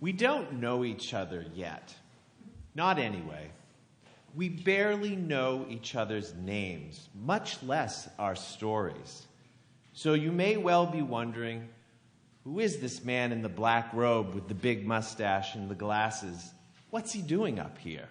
We don't know each other yet. Not anyway. We barely know each other's names, much less our stories. So you may well be wondering, who is this man in the black robe with the big mustache and the glasses? What's he doing up here?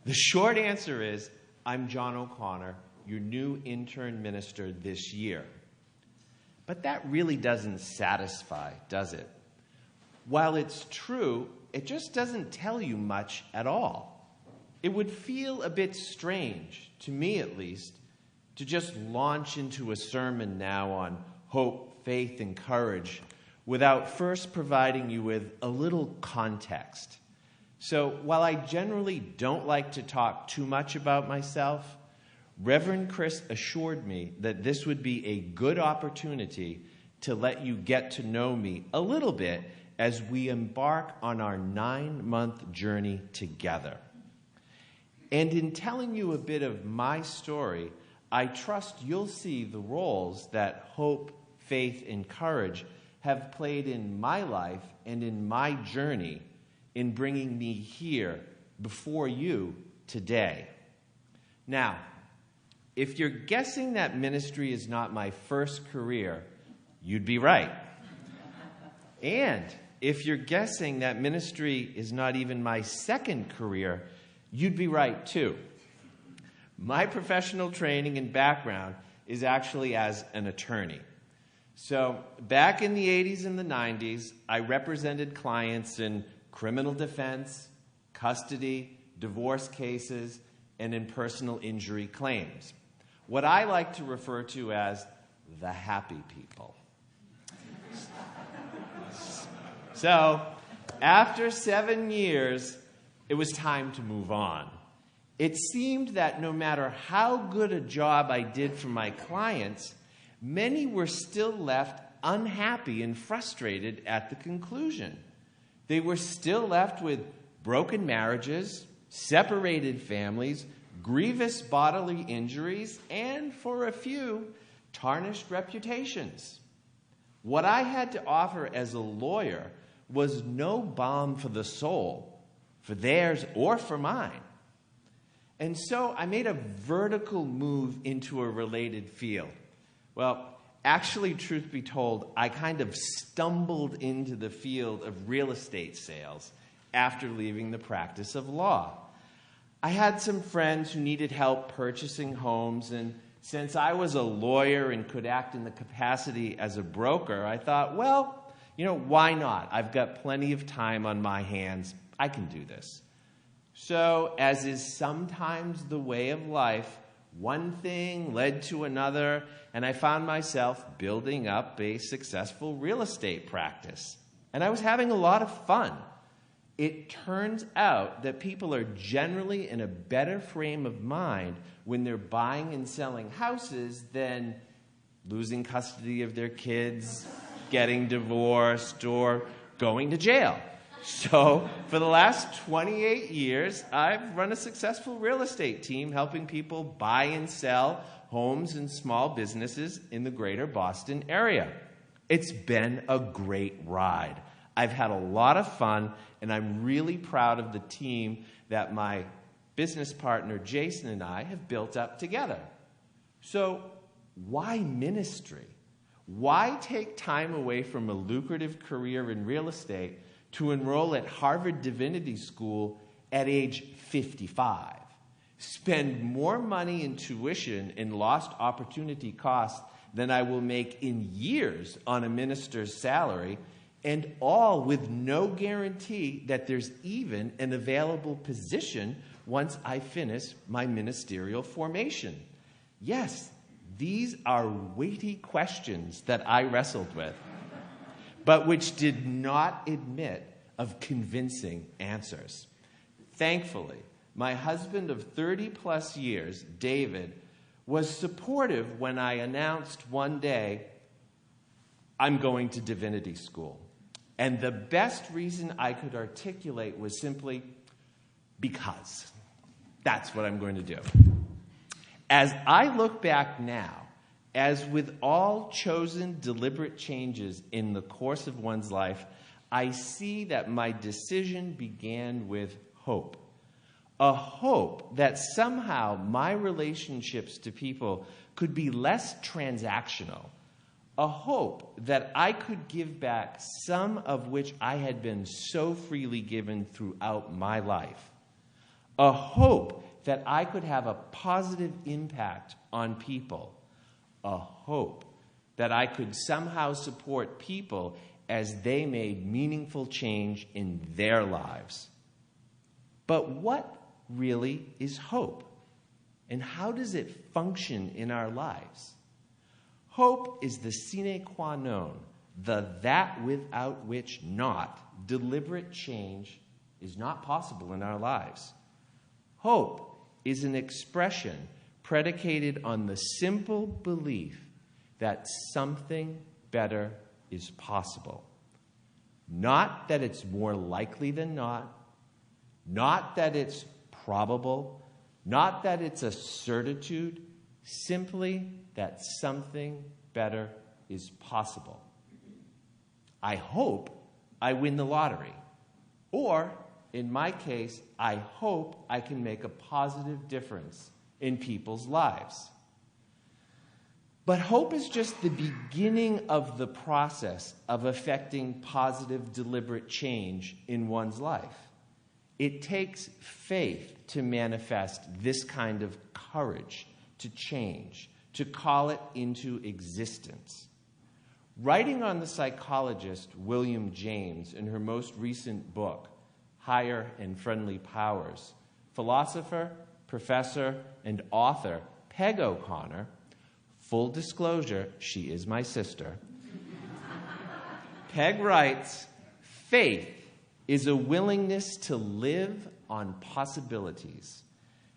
The short answer is, I'm John O'Connor, your new intern minister this year. But that really doesn't satisfy, does it? While it's true, it just doesn't tell you much at all. It would feel a bit strange, to me at least, to just launch into a sermon now on hope, faith, and courage without first providing you with a little context. So while I generally don't like to talk too much about myself, Reverend Chris assured me that this would be a good opportunity to let you get to know me a little bit as we embark on our 9-month journey together. And in telling you a bit of my story, I trust you'll see the roles that hope, faith, and courage have played in my life and in my journey in bringing me here before you today. Now, if you're guessing that ministry is not my first career, you'd be right. And if you're guessing that ministry is not even my second career, you'd be right too. My professional training and background is actually as an attorney. So back in the 80s and the 90s, I represented clients in criminal defense, custody, divorce cases, and in personal injury claims. What I like to refer to as the happy people. So, after 7 years, it was time to move on. It seemed that no matter how good a job I did for my clients, many were still left unhappy and frustrated at the conclusion. They were still left with broken marriages, separated families, grievous bodily injuries, and for a few, tarnished reputations. What I had to offer as a lawyer was no balm for the soul, for theirs or for mine. And so I made a vertical move into a related field. Well, actually, truth be told, I kind of stumbled into the field of real estate sales after leaving the practice of law. I had some friends who needed help purchasing homes, and since I was a lawyer and could act in the capacity as a broker, I thought, well, why not? I've got plenty of time on my hands. I can do this. So, as is sometimes the way of life, one thing led to another, and I found myself building up a successful real estate practice. And I was having a lot of fun. It turns out that people are generally in a better frame of mind when they're buying and selling houses than losing custody of their kids, getting divorced, or going to jail. So for the last 28 years, I've run a successful real estate team helping people buy and sell homes and small businesses in the greater Boston area. It's been a great ride. I've had a lot of fun, and I'm really proud of the team that my business partner Jason and I have built up together. So why ministry? Why take time away from a lucrative career in real estate to enroll at Harvard Divinity School at age 55? Spend more money in tuition and lost opportunity costs than I will make in years on a minister's salary, and all with no guarantee that there's even an available position once I finish my ministerial formation. Yes, these are weighty questions that I wrestled with, but which did not admit of convincing answers. Thankfully, my husband of 30-plus years, David, was supportive when I announced one day, I'm going to divinity school. And the best reason I could articulate was simply, because. That's what I'm going to do. As I look back now, as with all chosen deliberate changes in the course of one's life, I see that my decision began with hope. A hope that somehow my relationships to people could be less transactional. A hope that I could give back some of which I had been so freely given throughout my life. A hope that I could have a positive impact on people. A hope that I could somehow support people as they made meaningful change in their lives. But what really is hope? And how does it function in our lives? Hope is the sine qua non, the that without which not deliberate change is not possible in our lives. Hope is an expression predicated on the simple belief that something better is possible. Not that it's more likely than not that it's probable, not that it's a certitude, simply that something better is possible. I hope I win the lottery. Or, in my case, I hope I can make a positive difference in people's lives. But hope is just the beginning of the process of effecting positive, deliberate change in one's life. It takes faith to manifest this kind of courage to change, to call it into existence. Writing on the psychologist William James in her most recent book, Higher and Friendly Powers, philosopher, professor, and author Peg O'Connor, full disclosure, she is my sister, Peg writes, faith is a willingness to live on possibilities.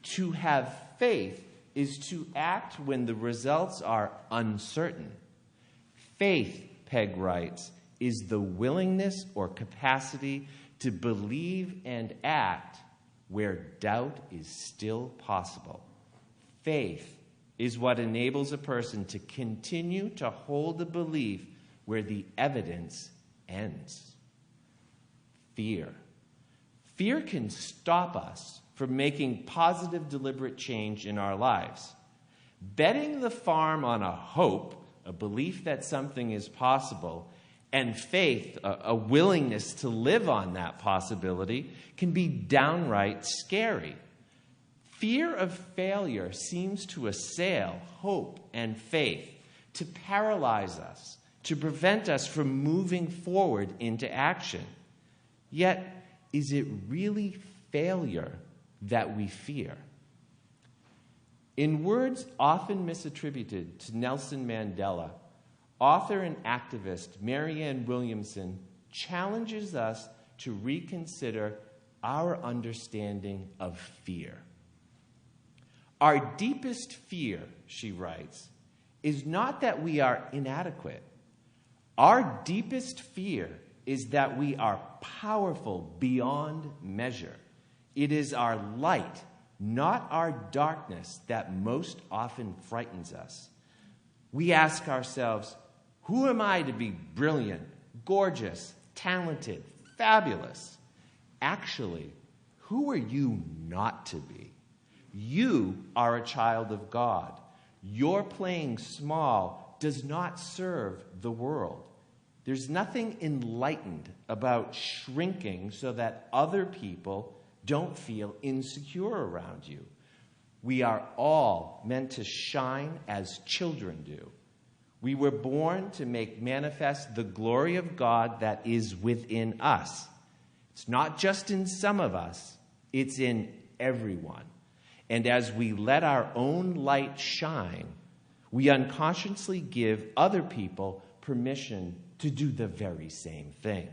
To have faith is to act when the results are uncertain. Faith, Peg writes, is the willingness or capacity to believe and act where doubt is still possible. Faith is what enables a person to continue to hold a belief where the evidence ends. Fear. Fear can stop us from making positive, deliberate change in our lives. Betting the farm on a hope, a belief that something is possible, and faith, a willingness to live on that possibility, can be downright scary. Fear of failure seems to assail hope and faith, to paralyze us, to prevent us from moving forward into action. Yet, is it really failure that we fear? In words often misattributed to Nelson Mandela, author and activist Marianne Williamson challenges us to reconsider our understanding of fear. Our deepest fear, she writes, is not that we are inadequate. Our deepest fear is that we are powerful beyond measure. It is our light, not our darkness, that most often frightens us. We ask ourselves, who am I to be brilliant, gorgeous, talented, fabulous? Actually, who are you not to be? You are a child of God. Your playing small does not serve the world. There's nothing enlightened about shrinking so that other people don't feel insecure around you. We are all meant to shine as children do. We were born to make manifest the glory of God that is within us. It's not just in some of us, it's in everyone. And as we let our own light shine, we unconsciously give other people permission to do the very same thing.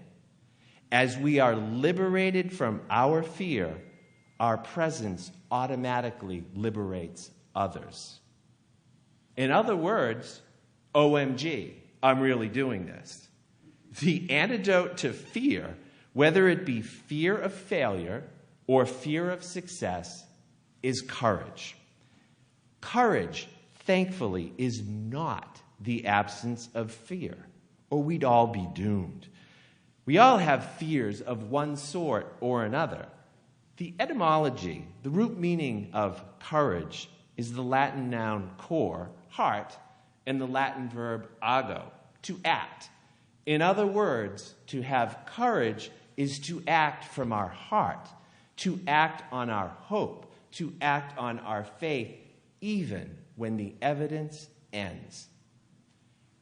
As we are liberated from our fear, our presence automatically liberates others. In other words, OMG, I'm really doing this. The antidote to fear, whether it be fear of failure or fear of success, is courage. Courage, thankfully, is not the absence of fear, or we'd all be doomed. We all have fears of one sort or another. The etymology, the root meaning of courage, is the Latin noun cor, heart, and the Latin verb ago, to act. In other words, to have courage is to act from our heart, to act on our hope, to act on our faith, even when the evidence ends.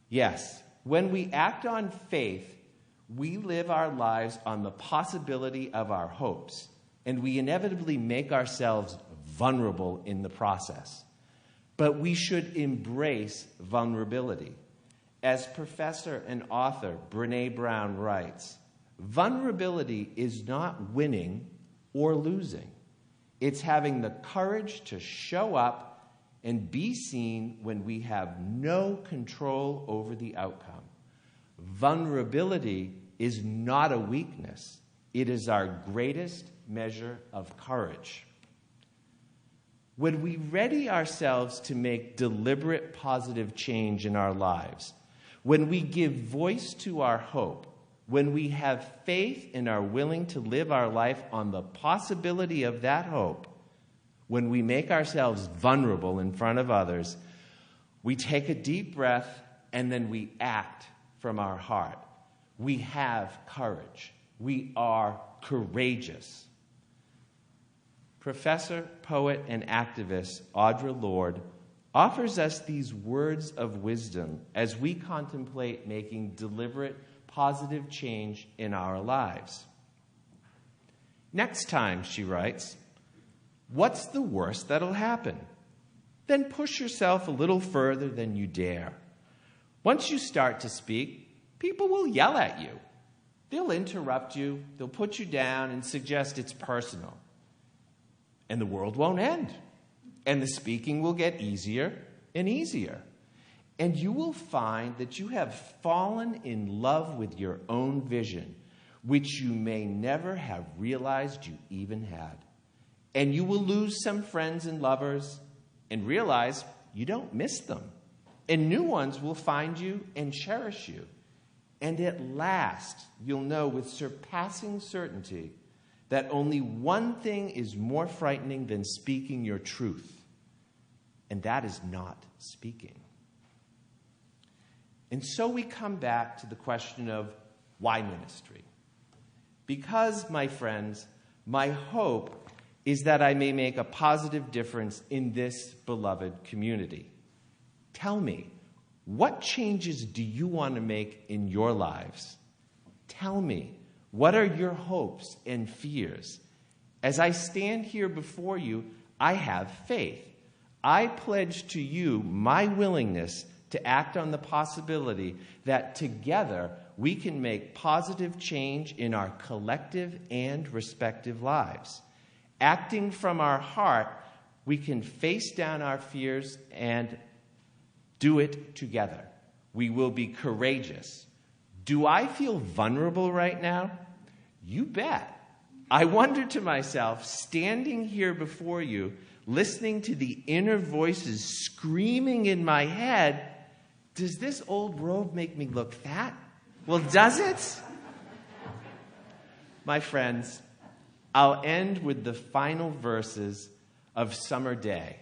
Yes, when we act on faith, we live our lives on the possibility of our hopes, and we inevitably make ourselves vulnerable in the process. But we should embrace vulnerability. As professor and author Brené Brown writes, vulnerability is not winning or losing. It's having the courage to show up and be seen when we have no control over the outcome. Vulnerability is not a weakness. It is our greatest measure of courage. When we ready ourselves to make deliberate positive change in our lives, when we give voice to our hope, when we have faith and are willing to live our life on the possibility of that hope, when we make ourselves vulnerable in front of others, we take a deep breath and then we act from our heart. We have courage. We are courageous. Professor, poet, and activist Audre Lorde offers us these words of wisdom as we contemplate making deliberate, positive change in our lives. Next time, she writes, what's the worst that'll happen? Then push yourself a little further than you dare. Once you start to speak, people will yell at you. They'll interrupt you, they'll put you down and suggest it's personal. And the world won't end. And the speaking will get easier and easier. And you will find that you have fallen in love with your own vision, which you may never have realized you even had. And you will lose some friends and lovers and realize you don't miss them. And new ones will find you and cherish you. And at last, you'll know with surpassing certainty that only one thing is more frightening than speaking your truth, and that is not speaking. And so we come back to the question of why ministry? Because, my friends, my hope is that I may make a positive difference in this beloved community. Tell me, what changes do you want to make in your lives? Tell me, what are your hopes and fears? As I stand here before you, I have faith. I pledge to you my willingness to act on the possibility that together we can make positive change in our collective and respective lives. Acting from our heart, we can face down our fears and do it together. We will be courageous. Do I feel vulnerable right now? You bet. I wonder to myself, standing here before you, listening to the inner voices screaming in my head, does this old robe make me look fat? Well, does it? My friends, I'll end with the final verses of Summer Day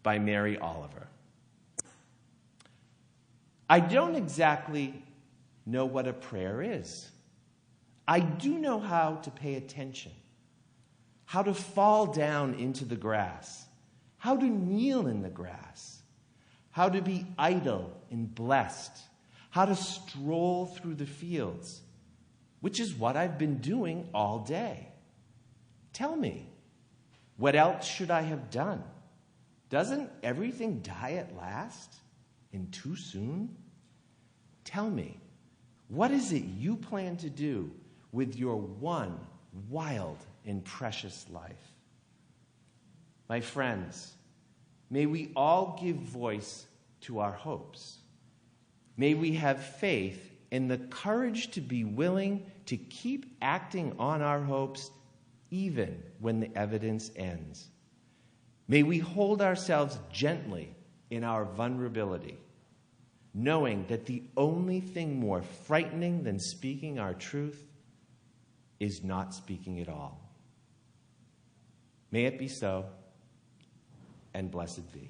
by Mary Oliver. I don't exactly know what a prayer is. I do know how to pay attention, how to fall down into the grass, how to kneel in the grass, how to be idle and blessed, how to stroll through the fields, which is what I've been doing all day. Tell me, what else should I have done? Doesn't everything die at last and too soon? Tell me, what is it you plan to do with your one wild and precious life? My friends, may we all give voice to our hopes. May we have faith and the courage to be willing to keep acting on our hopes even when the evidence ends. May we hold ourselves gently in our vulnerability, knowing that the only thing more frightening than speaking our truth is not speaking at all. May it be so, and blessed be.